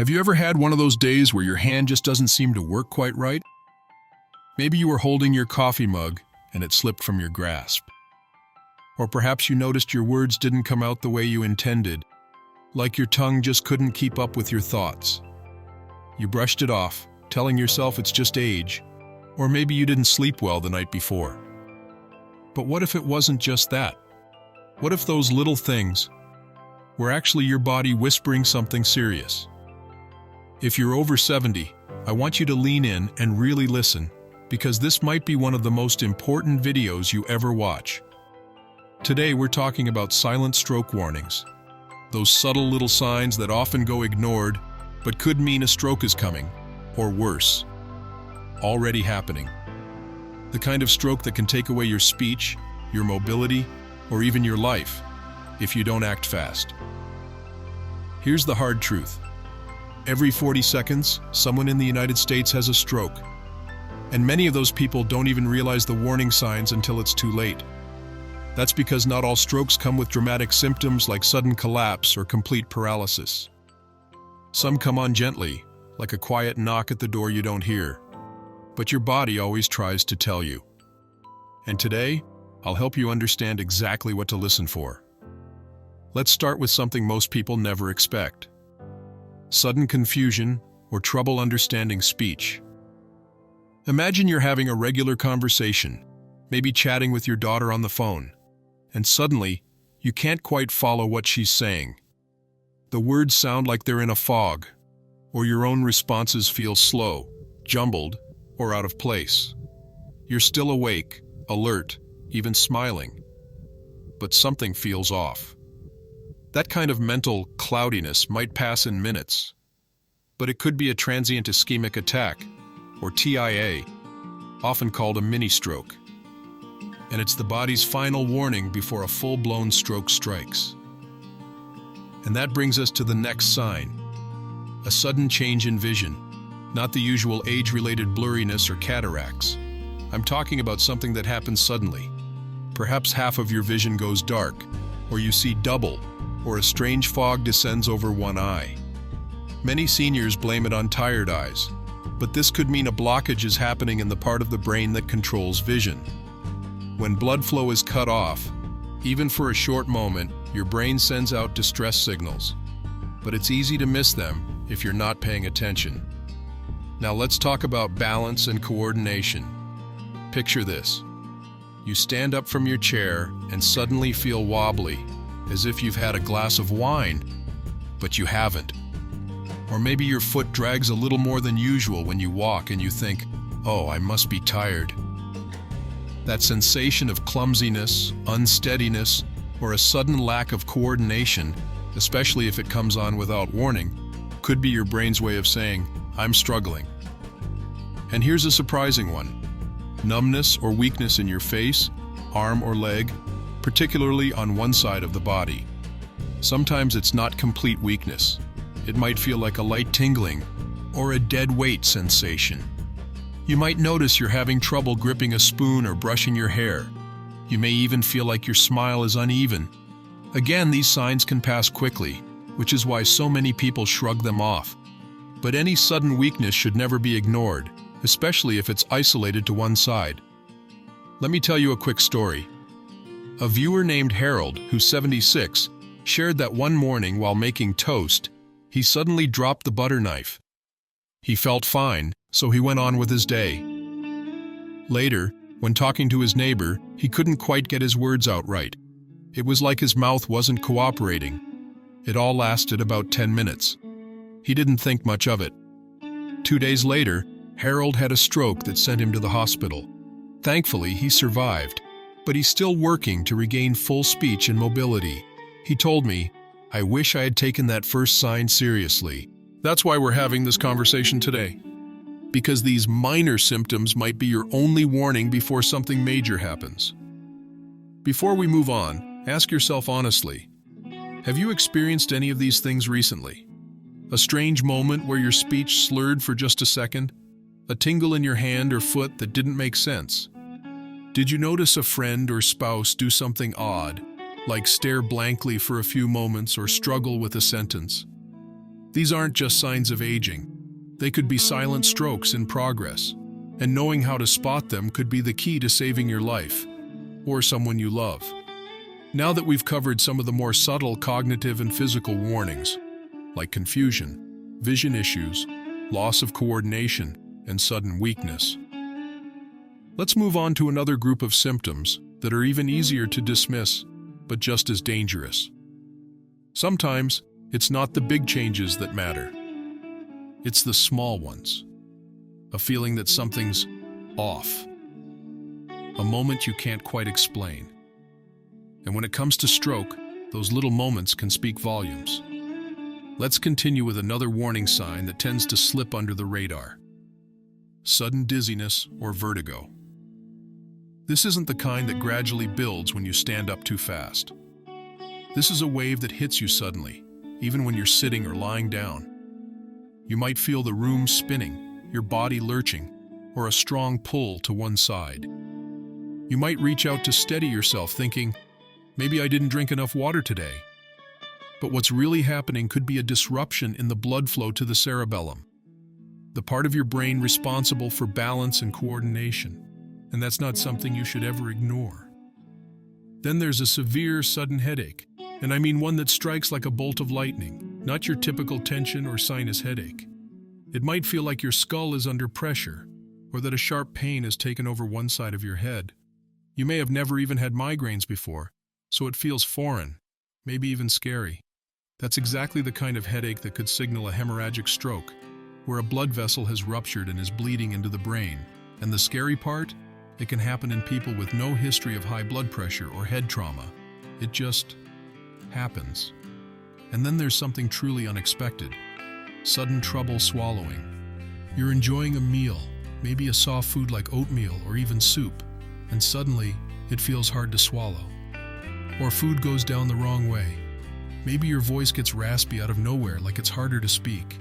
Have you ever had one of those days where your hand just doesn't seem to work quite right? Maybe you were holding your coffee mug and it slipped from your grasp. Or perhaps you noticed your words didn't come out the way you intended, like your tongue just couldn't keep up with your thoughts. You brushed it off, telling yourself it's just age, or maybe you didn't sleep well the night before. But what if it wasn't just that? What if those little things were actually your body whispering something serious? If you're over 70, I want you to lean in and really listen, because this might be one of the most important videos you ever watch. Today we're talking about silent stroke warnings, those subtle little signs that often go ignored, but could mean a stroke is coming, or worse, already happening. The kind of stroke that can take away your speech, your mobility, or even your life, if you don't act fast. Here's the hard truth. Every 40 seconds, someone in the United States has a stroke. And many of those people don't even realize the warning signs until it's too late. That's because not all strokes come with dramatic symptoms like sudden collapse or complete paralysis. Some come on gently, like a quiet knock at the door you don't hear. But your body always tries to tell you. And today, I'll help you understand exactly what to listen for. Let's start with something most people never expect. Sudden confusion or trouble understanding speech. Imagine you're having a regular conversation, maybe chatting with your daughter on the phone, and suddenly, you can't quite follow what she's saying. The words sound like they're in a fog, or your own responses feel slow, jumbled, or out of place. You're still awake, alert, even smiling, but something feels off. That kind of mental cloudiness might pass in minutes, but it could be a transient ischemic attack, or TIA, often called a mini-stroke. And it's the body's final warning before a full-blown stroke strikes. And that brings us to the next sign, a sudden change in vision, not the usual age-related blurriness or cataracts. I'm talking about something that happens suddenly. Perhaps half of your vision goes dark, or you see double, or a strange fog descends over one eye. Many seniors blame it on tired eyes, but this could mean a blockage is happening in the part of the brain that controls vision. When blood flow is cut off, even for a short moment, your brain sends out distress signals. But it's easy to miss them if you're not paying attention. Now let's talk about balance and coordination. Picture this. You stand up from your chair and suddenly feel wobbly, as if you've had a glass of wine, but you haven't. Or maybe your foot drags a little more than usual when you walk and you think, "Oh, I must be tired." That sensation of clumsiness, unsteadiness, or a sudden lack of coordination, especially if it comes on without warning, could be your brain's way of saying, "I'm struggling." And here's a surprising one. Numbness or weakness in your face, arm or leg, particularly on one side of the body. Sometimes it's not complete weakness. It might feel like a light tingling or a dead weight sensation. You might notice you're having trouble gripping a spoon or brushing your hair. You may even feel like your smile is uneven. Again, these signs can pass quickly, which is why so many people shrug them off. But any sudden weakness should never be ignored, especially if it's isolated to one side. Let me tell you a quick story. A viewer named Harold, who's 76, shared that one morning while making toast, he suddenly dropped the butter knife. He felt fine, so he went on with his day. Later, when talking to his neighbor, he couldn't quite get his words out right. It was like his mouth wasn't cooperating. It all lasted about 10 minutes. He didn't think much of it. 2 days later, Harold had a stroke that sent him to the hospital. Thankfully, he survived, but he's still working to regain full speech and mobility. He told me, "I wish I had taken that first sign seriously." That's why we're having this conversation today. Because these minor symptoms might be your only warning before something major happens. Before we move on, ask yourself honestly, have you experienced any of these things recently? A strange moment where your speech slurred for just a second? A tingle in your hand or foot that didn't make sense? Did you notice a friend or spouse do something odd, like stare blankly for a few moments or struggle with a sentence? These aren't just signs of aging. They could be silent strokes in progress, and knowing how to spot them could be the key to saving your life or someone you love. Now that we've covered some of the more subtle cognitive and physical warnings, like confusion, vision issues, loss of coordination, and sudden weakness, let's move on to another group of symptoms that are even easier to dismiss, but just as dangerous. Sometimes, it's not the big changes that matter. It's the small ones. A feeling that something's off. A moment you can't quite explain. And when it comes to stroke, those little moments can speak volumes. Let's continue with another warning sign that tends to slip under the radar. Sudden dizziness or vertigo. This isn't the kind that gradually builds when you stand up too fast. This is a wave that hits you suddenly, even when you're sitting or lying down. You might feel the room spinning, your body lurching, or a strong pull to one side. You might reach out to steady yourself thinking, maybe I didn't drink enough water today. But what's really happening could be a disruption in the blood flow to the cerebellum, the part of your brain responsible for balance and coordination, and that's not something you should ever ignore. Then there's a severe sudden headache, and I mean one that strikes like a bolt of lightning, not your typical tension or sinus headache. It might feel like your skull is under pressure, or that a sharp pain has taken over one side of your head. You may have never even had migraines before, so it feels foreign, maybe even scary. That's exactly the kind of headache that could signal a hemorrhagic stroke, where a blood vessel has ruptured and is bleeding into the brain. And the scary part? It can happen in people with no history of high blood pressure or head trauma. It just happens. And then there's something truly unexpected. Sudden trouble swallowing. You're enjoying a meal, maybe a soft food like oatmeal or even soup, and suddenly it feels hard to swallow. Or food goes down the wrong way. Maybe your voice gets raspy out of nowhere, like it's harder to speak.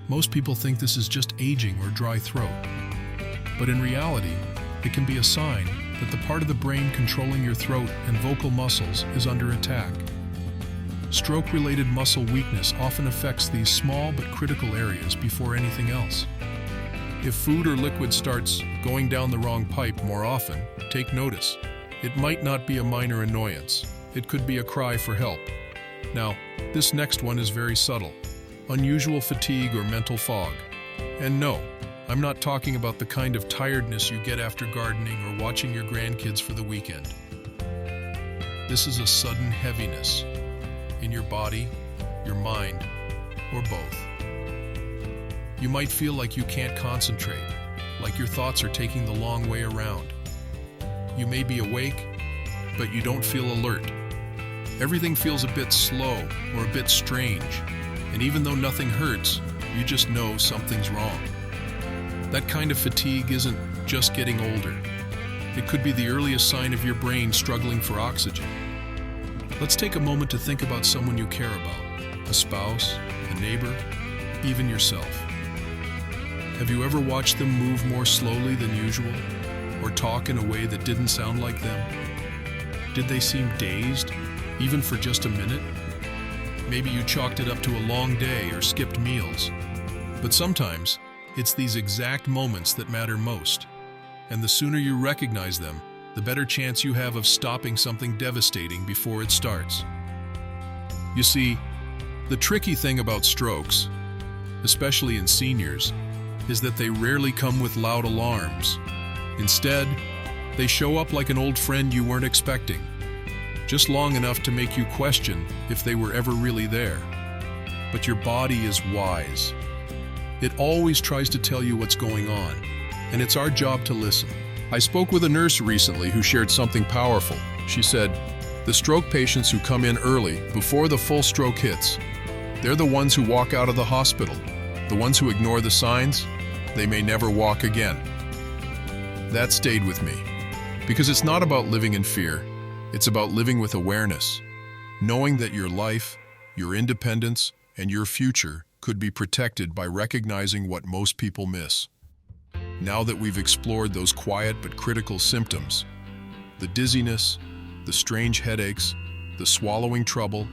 Most people think this is just aging or dry throat. But in reality, it can be a sign that the part of the brain controlling your throat and vocal muscles is under attack. Stroke-related muscle weakness often affects these small but critical areas before anything else. If food or liquid starts going down the wrong pipe more often, take notice. It might not be a minor annoyance. It could be a cry for help. Now, this next one is very subtle. Unusual fatigue or mental fog. And no, I'm not talking about the kind of tiredness you get after gardening or watching your grandkids for the weekend. This is a sudden heaviness in your body, your mind, or both. You might feel like you can't concentrate, like your thoughts are taking the long way around. You may be awake, but you don't feel alert. Everything feels a bit slow or a bit strange, and even though nothing hurts, you just know something's wrong. That kind of fatigue isn't just getting older. It could be the earliest sign of your brain struggling for oxygen. Let's take a moment to think about someone you care about, a spouse, a neighbor, even yourself. Have you ever watched them move more slowly than usual, or talk in a way that didn't sound like them? Did they seem dazed, even for just a minute? Maybe you chalked it up to a long day or skipped meals. But sometimes, it's these exact moments that matter most. And the sooner you recognize them, the better chance you have of stopping something devastating before it starts. You see, the tricky thing about strokes, especially in seniors, is that they rarely come with loud alarms. Instead, they show up like an old friend you weren't expecting, just long enough to make you question if they were ever really there. But your body is wise. It always tries to tell you what's going on, and it's our job to listen. I spoke with a nurse recently who shared something powerful. She said, "The stroke patients who come in early, before the full stroke hits, they're the ones who walk out of the hospital. The ones who ignore the signs, they may never walk again." That stayed with me, because it's not about living in fear. It's about living with awareness, knowing that your life, your independence, and your future could be protected by recognizing what most people miss. Now that we've explored those quiet but critical symptoms, the dizziness, the strange headaches, the swallowing trouble,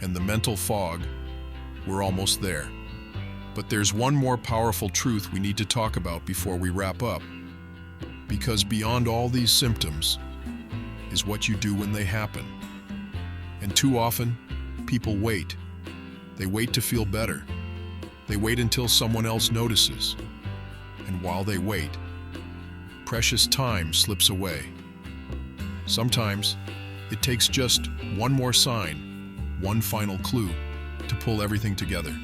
and the mental fog, We're almost there. But there's one more powerful truth we need to talk about before we wrap up. Because beyond all these symptoms is what you do when they happen. And too often, people wait. They wait to feel better. They wait until someone else notices. And while they wait, precious time slips away. Sometimes, it takes just one more sign, one final clue, to pull everything together.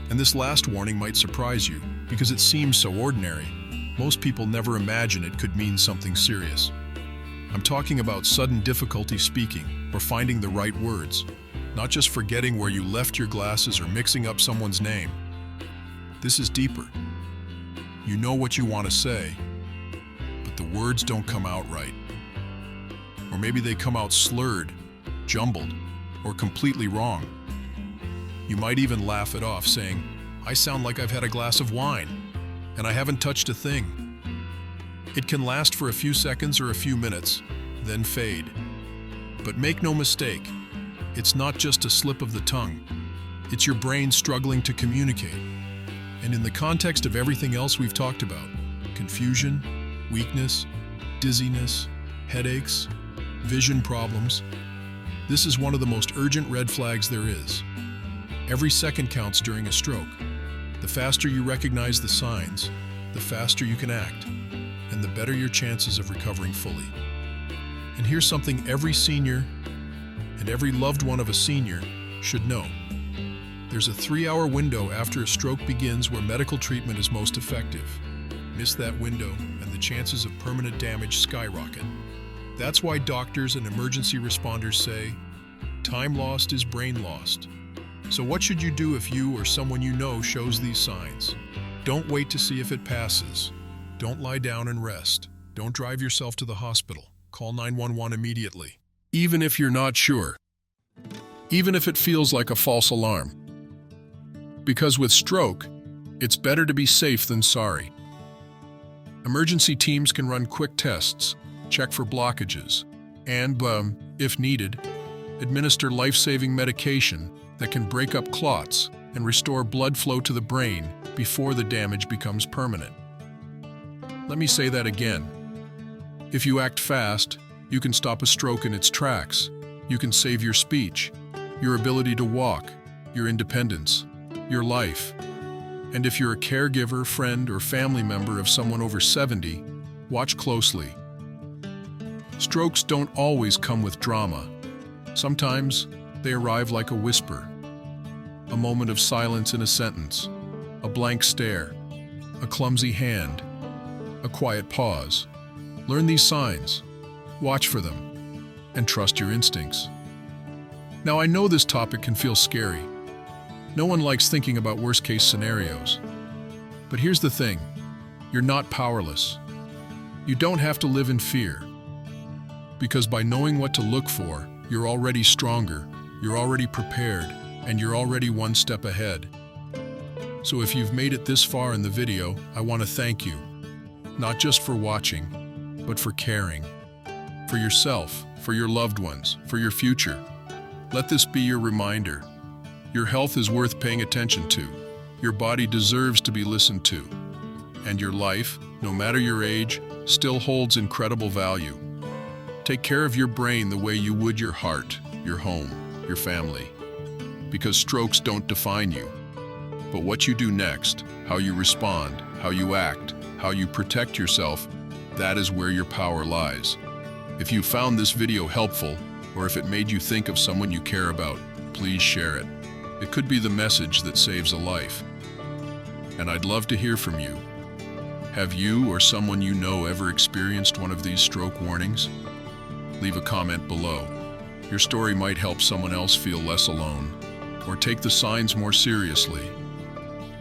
And this last warning might surprise you, because it seems so ordinary. Most people never imagine it could mean something serious. I'm talking about sudden difficulty speaking or finding the right words, not just forgetting where you left your glasses or mixing up someone's name. This is deeper. You know what you want to say, but the words don't come out right. Or maybe they come out slurred, jumbled, or completely wrong. You might even laugh it off, saying, "I sound like I've had a glass of wine, and I haven't touched a thing." It can last for a few seconds or a few minutes, then fade. But make no mistake, it's not just a slip of the tongue. It's your brain struggling to communicate. And in the context of everything else we've talked about, confusion, weakness, dizziness, headaches, vision problems, this is one of the most urgent red flags there is. Every second counts during a stroke. The faster you recognize the signs, the faster you can act, and the better your chances of recovering fully. And here's something every senior and every loved one of a senior should know. There's a 3-hour window after a stroke begins where medical treatment is most effective. Miss that window, and the chances of permanent damage skyrocket. That's why doctors and emergency responders say, time lost is brain lost. So what should you do if you or someone you know shows these signs? Don't wait to see if it passes. Don't lie down and rest. Don't drive yourself to the hospital. Call 911 immediately. Even if you're not sure. Even if it feels like a false alarm. Because with stroke, it's better to be safe than sorry. Emergency teams can run quick tests, check for blockages, and, if needed, administer life-saving medication that can break up clots and restore blood flow to the brain before the damage becomes permanent. Let me say that again. If you act fast, you can stop a stroke in its tracks. You can save your speech, your ability to walk, your independence, your life. And if you're a caregiver, friend, or family member of someone over 70, watch closely. Strokes don't always come with drama. Sometimes they arrive like a whisper, a moment of silence in a sentence, a blank stare, a clumsy hand, a quiet pause. Learn these signs, watch for them, and trust your instincts. Now, I know this topic can feel scary. No one likes thinking about worst-case scenarios. But here's the thing, you're not powerless. You don't have to live in fear. Because by knowing what to look for, you're already stronger, you're already prepared, and you're already one step ahead. So if you've made it this far in the video, I want to thank you. Not just for watching, but for caring. For yourself, for your loved ones, for your future. Let this be your reminder. Your health is worth paying attention to. Your body deserves to be listened to. And your life, no matter your age, still holds incredible value. Take care of your brain the way you would your heart, your home, your family. Because strokes don't define you. But what you do next, how you respond, how you act, how you protect yourself, that is where your power lies. If you found this video helpful, or if it made you think of someone you care about, please share it. It could be the message that saves a life. And I'd love to hear from you. Have you or someone you know ever experienced one of these stroke warnings? Leave a comment below. Your story might help someone else feel less alone, or take the signs more seriously.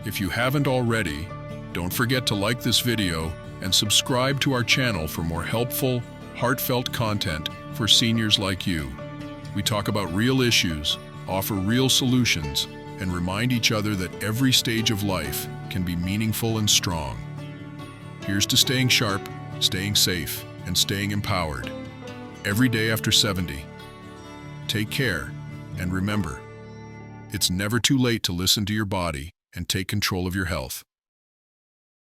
If you haven't already, don't forget to like this video and subscribe to our channel for more helpful, heartfelt content for seniors like you. We talk about real issues, offer real solutions, and remind each other that every stage of life can be meaningful and strong. Here's to staying sharp, staying safe, and staying empowered. Every day after 70. Take care, and remember, It's never too late to listen to your body and take control of your health.